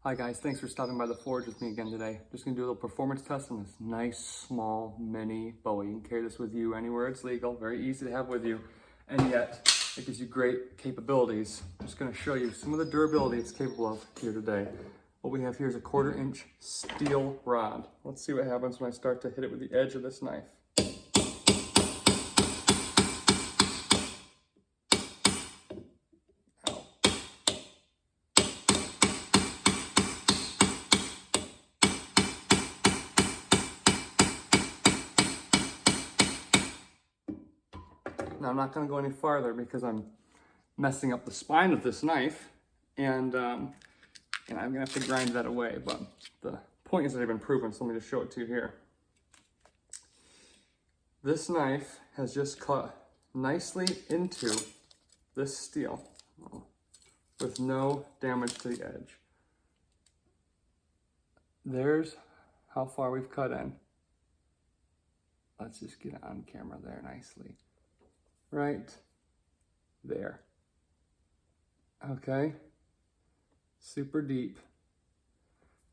Hi guys, thanks for stopping by the forge with me again today. Just gonna do a little performance test on this nice, small, mini bowie. You can carry this with you anywhere it's legal, very easy to have with you, and yet it gives you great capabilities. I'm just gonna show you some of the durability it's capable of here today. What we have here is a 1/4 inch steel rod. Let's see what happens when I start to hit it with the edge of this knife. Now I'm not going to go any farther because I'm messing up the spine of this knife, and I'm going to have to grind that away, but the point is that I've been proven, so let me just show it to you here. This knife has just cut nicely into this steel with no damage to the edge. There's how far we've cut in. Let's just get it on camera there nicely. Right there. Okay, super deep.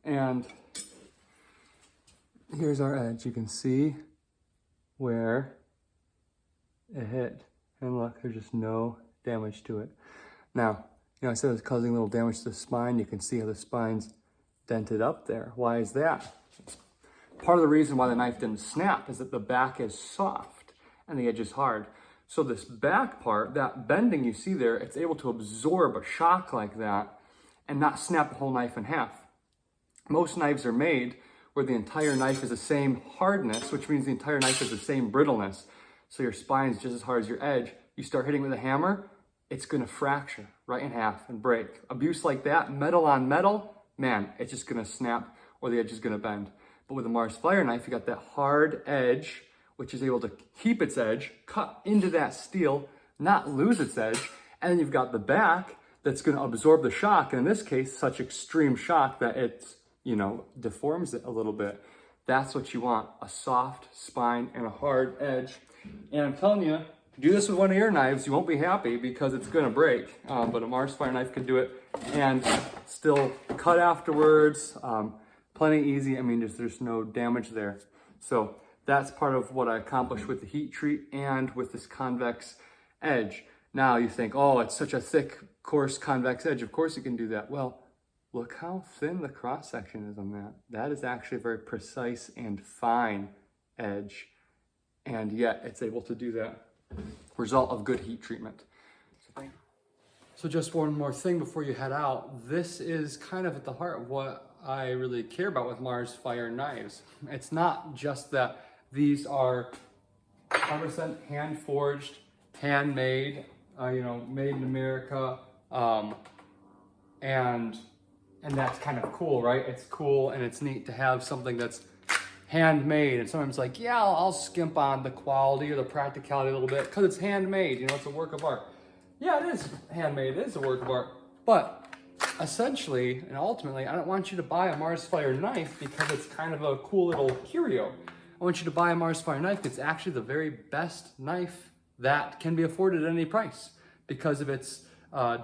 And here's our edge. You can see where it hit. And look, there's just no damage to it. Now, I said it's causing a little damage to the spine. You can see how the spine's dented up there. Why is that? Part of the reason why the knife didn't snap is that the back is soft and the edge is hard. So this back part, that bending you see there, it's able to absorb a shock like that and not snap the whole knife in half. Most knives are made where the entire knife is the same hardness, which means the entire knife is the same brittleness. So your spine is just as hard as your edge. You start hitting with a hammer, it's gonna fracture right in half and break. Abuse like that, metal on metal, man, it's just gonna snap or the edge is gonna bend. But with a Mars Fire knife, you got that hard edge, which is able to keep its edge, cut into that steel, not lose its edge. And then you've got the back that's gonna absorb the shock. And in this case, such extreme shock that it, deforms it a little bit. That's what you want, a soft spine and a hard edge. And I'm telling you, do this with one of your knives, you won't be happy because it's gonna break. But a Mars Fire knife can do it and still cut afterwards. Plenty easy, there's no damage there. So that's part of what I accomplished with the heat treat and with this convex edge. Now you think, oh, it's such a thick, coarse convex edge. Of course you can do that. Well, look how thin the cross section is on that. That is actually a very precise and fine edge. And yet it's able to do that. Result of good heat treatment. So just one more thing before you head out. This is kind of at the heart of what I really care about with Mars Fire knives. It's not just that these are 100% hand forged, handmade, made in America, and that's kind of cool, right? It's cool and it's neat to have something that's handmade. And sometimes like, yeah, I'll skimp on the quality or the practicality a little bit because it's handmade. It's a work of art. Yeah, it is handmade. It is a work of art, but essentially and ultimately, I don't want you to buy a Mars Fire knife because it's kind of a cool little curio. I want you to buy a Mars Fire knife. It's actually the very best knife that can be afforded at any price because of its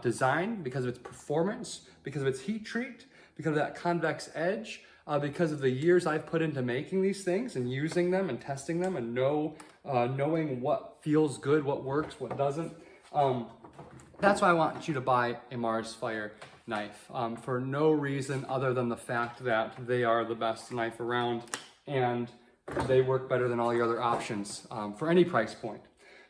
design, because of its performance, because of its heat treat, because of that convex edge, because of the years I've put into making these things and using them and testing them and knowing what feels good, what works, what doesn't. That's why I want you to buy a Mars Fire knife for no reason other than the fact that they are the best knife around and they work better than all your other options for any price point.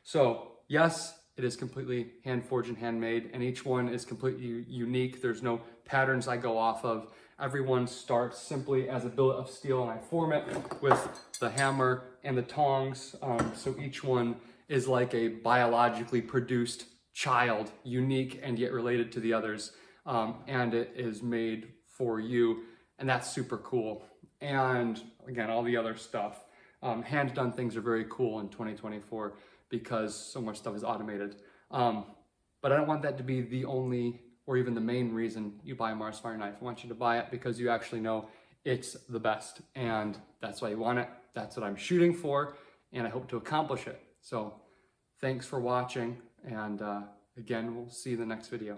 So yes, it is completely hand forged and handmade, and each one is completely unique. There's no patterns I go off of. Everyone starts simply as a billet of steel, and I form it with the hammer and the tongs. So each one is like a biologically produced child, unique and yet related to the others. And it is made for you, and that's super cool. And again, all the other stuff. Hand done things are very cool in 2024 because so much stuff is automated. But I don't want that to be the only or even the main reason you buy a Mars Fire knife. I want you to buy it because you actually know it's the best, and that's why you want it. That's what I'm shooting for, and I hope to accomplish it. So thanks for watching, and again, we'll see you in the next video.